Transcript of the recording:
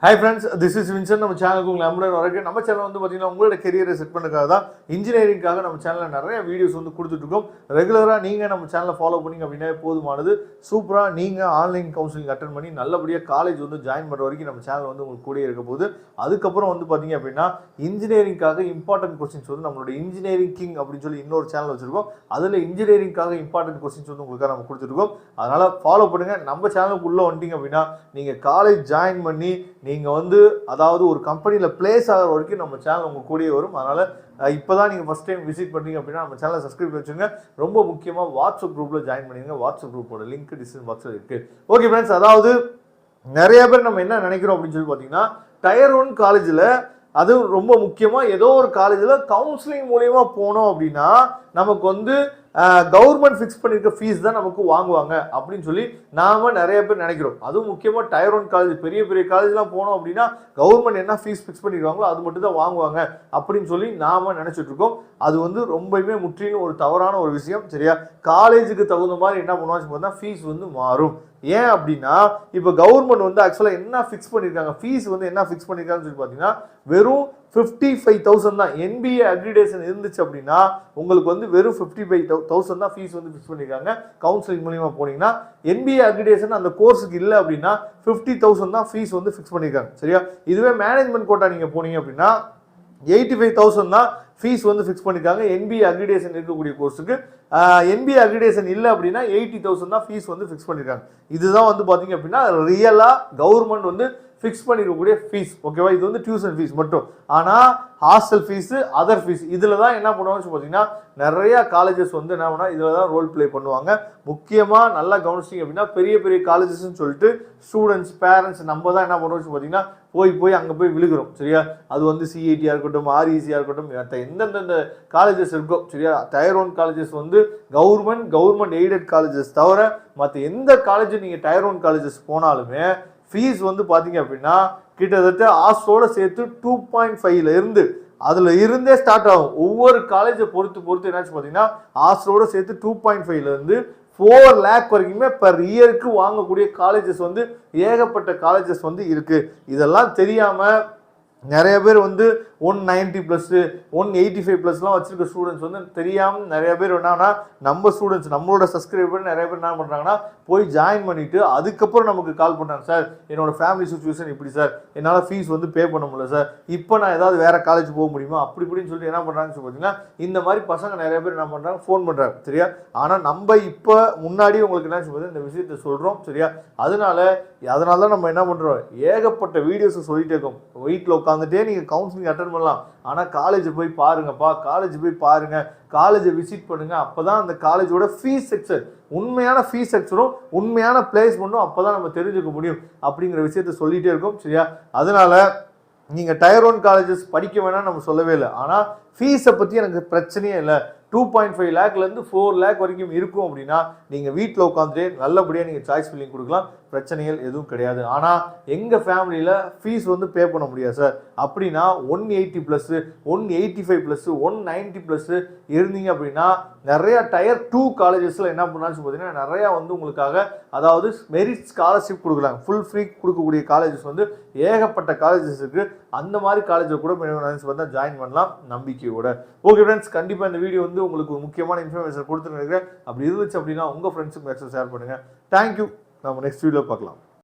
Hi friends, this is Vincent. நம்ம சேனலுக்கு உங்களை அன்புடன் வரவேற்கிறேன். நம்ம சேனல் வந்து பார்த்தீங்கன்னா உங்களோட கெரியரை செட் பண்ணுறதுக்காக தான் இன்ஜினியரிங்காக நம்ம சேனலில் நிறைய வீடியோஸ் வந்து கொடுத்துட்டு இருக்கோம். ரெகுலராக நீங்கள் நம்ம சேனலை ஃபாலோ பண்ணிங்க அப்படின்னா போதுமானது. சூப்பராக நீங்கள் ஆன்லைன் கவுன்சிலிங் அட்டன் பண்ணி நல்லபடியாக காலேஜ் வந்து ஜாயின் பண்ணுற வரைக்கும் நம்ம சேனல் வந்து உங்களுக்கு கூட இருக்க போகுது. அதுக்கப்புறம் வந்து பார்த்தீங்க அப்படின்னா இன்ஜினியரிங்காக இம்பார்ட்டன்ட் கொஸ்டின்ஸ் வந்து நம்மளோட இன்ஜினியரிங் கிங் அப்படின்னு சொல்லி இன்னொரு சேனல் வச்சுருக்கோம். அதில் இன்ஜினியரிங்காக இம்பார்ட்டன்ட் கொஸ்டின்ஸ் வந்து உங்களுக்காக நம்ம கொடுத்துருக்கோம். அதனால் ஃபாலோ பண்ணுங்கள். நம்ம சேனலுக்கு உள்ளே வந்துட்டீங்க அப்படின்னா நீங்கள் காலேஜ் ஜாயின் பண்ணி நீங்கள் வந்து அதாவது ஒரு கம்பெனியில் பிளேஸ் ஆகிற வரைக்கும் நம்ம சேனல் உங்கள் கூடயே வரும். அதனால் இப்போ தான் நீங்கள் ஃபஸ்ட் டைம் விசிட் பண்ணுறீங்க அப்படின்னா நம்ம சேனலை சப்ஸ்கிரைப் பண்ணி வச்சுங்க. ரொம்ப முக்கியமாக வாட்ஸ்அப் குரூப்பில் ஜாயின் பண்ணிடுங்க. வாட்ஸ்அப் குரூப்போட லிங்க் டிஸ்கிரிப்ஷன் பாக்ஸில் இருக்குது. ஓகே ஃப்ரெண்ட்ஸ், அதாவது நிறைய பேர் நம்ம என்ன நினைக்கிறோம் அப்படின்னு சொல்லி பார்த்தீங்கன்னா டயர் 1 காலேஜில் அதுவும் ரொம்ப முக்கியமாக ஏதோ ஒரு காலேஜில் கவுன்சிலிங் மூலயமா போனோம் அப்படின்னா நமக்கு வந்து கவர்மெண்ட் ஃபிக்ஸ் பண்ணியிருக்க ஃபீஸ் தான் நமக்கு வாங்குவாங்க அப்படின்னு சொல்லி நாம் நிறைய பேர் நினைக்கிறோம். அதுவும் முக்கியமாக டயர் 1 காலேஜ் பெரிய பெரிய காலேஜ்லாம் போனோம் அப்படின்னா கவர்மெண்ட் என்ன ஃபீஸ் ஃபிக்ஸ் பண்ணியிருக்காங்களோ அது மட்டும் தான் வாங்குவாங்க அப்படின்னு சொல்லி நாம் நினச்சிட்டு இருக்கோம். அது வந்து ரொம்பவுமே முற்றிலும் ஒரு தவறான ஒரு விஷயம். சரியா, காலேஜுக்கு தகுந்த மாதிரி என்ன பண்ணுவாங்க பார்த்தா ஃபீஸ் வந்து மாறும். ஏன் அப்படின்னா இப்போ கவர்மெண்ட் வந்து ஆக்சுவலாக என்ன ஃபிக்ஸ் பண்ணியிருக்காங்க, ஃபீஸ் வந்து என்ன ஃபிக்ஸ் பண்ணியிருக்காங்கன்னு சொல்லி பார்த்தீங்கன்னா வெறும் 55,000 தான். NBA அக்ரிடேஷன் இருந்துச்சு அப்படின்னா உங்களுக்கு வந்து வெறும் 55,000 தான் ஃபீஸ் வந்து ஃபிக்ஸ் பண்ணியிருக்காங்க. கவுன்சிலிங் மூலியமாக போனீங்கன்னா NBA அக்ரிடேஷன் அந்த கோர்ஸுக்கு இல்லை அப்படின்னா 50,000 தான் ஃபீஸ் வந்து ஃபிக்ஸ் பண்ணியிருக்காங்க. சரியா, இதுவே மேனேஜ்மெண்ட் கோட்டா நீங்கள் போனீங்க அப்படின்னா 85,000 தான் ஃபீஸ் வந்து ஃபிக்ஸ் பண்ணியிருக்காங்க. NBA அக்ரிடேஷன் இருக்கக்கூடிய கோர்ஸுக்கு. NBA அக்ரிடேஷன் இல்லை அப்படின்னா 80,000 தான் ஃபீஸ் வந்து ஃபிக்ஸ் பண்ணியிருக்காங்க. இதுதான் வந்து பார்த்தீங்க அப்படின்னா ரியலாக கவர்மெண்ட் வந்து ஃபிக்ஸ் பண்ணிருக்கக்கூடிய ஃபீஸ். ஓகேவா, இது வந்து டியூஷன் ஃபீஸ் மட்டும். ஆனால் ஹாஸ்டல் ஃபீஸு, அதர் ஃபீஸ் இதில் தான் என்ன பண்ணுவாங்கன்னு பார்த்தீங்கன்னா நிறையா காலேஜஸ் வந்து என்ன பண்ணால் இதில் தான் ரோல் ப்ளே பண்ணுவாங்க. முக்கியமாக நல்லா கவனிச்சிங்க அப்படின்னா பெரிய பெரிய காலேஜஸ்ன்னு சொல்லிட்டு ஸ்டூடெண்ட்ஸ் பேரண்ட்ஸ் நம்ம தான் என்ன பண்ணுவோம்னு பார்த்தீங்கன்னா போய் அங்கே போய் விழுகிறோம். சரியா, அது வந்து CITயாக இருக்கட்டும், RECயாக இருக்கட்டும், எந்தெந்த காலேஜஸ் இருக்கோ. சரியா, டயர் 1 காலேஜஸ் வந்து கவர்மெண்ட் எய்டட் காலேஜஸ் தவிர மற்ற எந்த காலேஜ் நீங்கள் டயர் 1 காலேஜஸ் போனாலுமே ஃபீஸ் வந்து பார்த்தீங்க அப்படின்னா கிட்டத்தட்ட ஹாஸ்டலோட சேர்த்து 2.5 இருந்து அதில் இருந்தே ஸ்டார்ட் ஆகும். ஒவ்வொரு காலேஜை பொறுத்து என்னாச்சு பார்த்தீங்கன்னா ஹாஸ்டலோட சேர்த்து 2.5 இருந்து 4 lakh வரைக்குமே பெர் இயருக்கு வாங்கக்கூடிய காலேஜஸ் வந்து ஏகப்பட்ட காலேஜஸ் வந்து இருக்கு. இதெல்லாம் தெரியாமல் நிறைய பேர் வந்து 190+, 185+லாம் வச்சிருக்க ஸ்டூடெண்ட்ஸ் வந்து தெரியாமல் நிறைய பேர் என்னன்னா நம்ம ஸ்டூடெண்ட்ஸ் நம்மளோட சப்ஸ்கிரைபர் நிறைய பேர் என்ன பண்ணுறாங்கன்னா போய் ஜாயின் பண்ணிவிட்டு அதுக்கப்புறம் நமக்கு கால் பண்ணுறாங்க. சார் என்னோட ஃபேமிலி சுச்சுவேஷன் இப்படி சார், என்னால் ஃபீஸ் வந்து பே பண்ண முடியல சார், இப்போ நான் ஏதாவது வேறு காலேஜ் போக முடியுமா அப்படி இப்படின்னு சொல்லிட்டு என்ன பண்ணுறாங்கன்னு சொல்லி பார்த்தீங்கன்னா இந்த மாதிரி பசங்க நிறைய பேர் என்ன பண்ணுறாங்க ஃபோன் பண்ணுறாங்க. சரியா, ஆனால் நம்ம இப்போ முன்னாடி உங்களுக்கு என்ன சொல்லி இந்த விஷயத்தை சொல்கிறோம். சரியா, அதனால தான் நம்ம என்ன பண்ணுறோம் ஏகப்பட்ட வீடியோஸை சொல்லிட்டே இருக்கோம். வீட்டில் உட்காந்துட்டே நீங்கள் கவுன்சிலிங் அட்டன் பண்ணலாம். ஆனால் காலேஜ் போய் பாருங்கப்பா, காலேஜ் போய் பாருங்க, காலேஜை விசிட் பண்ணுங்க. அப்போதான் அந்த காலேஜோட ஃபீஸ் ஸ்ட்ரக்சர், உண்மையான ஃபீஸ் ஸ்ட்ரக்சரும் உண்மையான பிளேஸ்மெண்ட்டும் அப்போதான் நம்ம தெரிஞ்சுக்க முடியும் அப்படிங்கிற விஷயத்த சொல்லிட்டே இருக்கோம். சரியா, அதனால நீங்கள் டயர் 1 காலேஜஸ் படிக்க வேணாம் நம்ம சொல்லவே இல்லை. ஆனால் ஃபீஸை பற்றி எனக்கு பிரச்சனையே இல்லை. 2.5 lakலேருந்து 4 lakh வரைக்கும் இருக்கும் அப்படின்னா நீங்கள் வீட்டில் உட்காந்துட்டே நல்லபடியாக நீங்கள் சாய்ஸ் ஃபில்லிங் கொடுக்கலாம், பிரச்சனைகள் எதுவும் கிடையாது. ஆனால் எங்கள் ஃபேமிலியில் ஃபீஸ் வந்து பே பண்ண முடியாது சார் அப்படின்னா 180+, 185+, 190+ இருந்தீங்க அப்படின்னா நிறையா டயர் 2 காலேஜஸில் என்ன பண்ணாலும் பார்த்தீங்கன்னா நிறையா வந்து உங்களுக்காக அதாவது மெரிட் ஸ்காலர்ஷிப் கொடுக்குறாங்க. ஃபுல் ஃப்ரீ கொடுக்கக்கூடிய காலேஜஸ் வந்து ஏகப்பட்ட காலேஜஸ் இருக்குது. அந்த மாதிரி காலேஜில் கூட பார்த்தா ஜாயின் பண்ணலாம் நம்பிக்கையோட. ஓகே ஃப்ரெண்ட்ஸ், கண்டிப்பாக இந்த வீடியோ வந்து உங்களுக்கு ஒரு முக்கியமான இன்ஃபர்மேஷன் கொடுத்துருக்கேன். அப்படி இருந்துச்சு அப்படின்னா உங்கள் ஃப்ரெண்ட்ஸுக்கு மேக்ஸிமம் ஷேர் பண்ணுங்கள். தேங்க்யூ. நம்ம நெக்ஸ்ட் வீடியோ பார்க்கலாம்.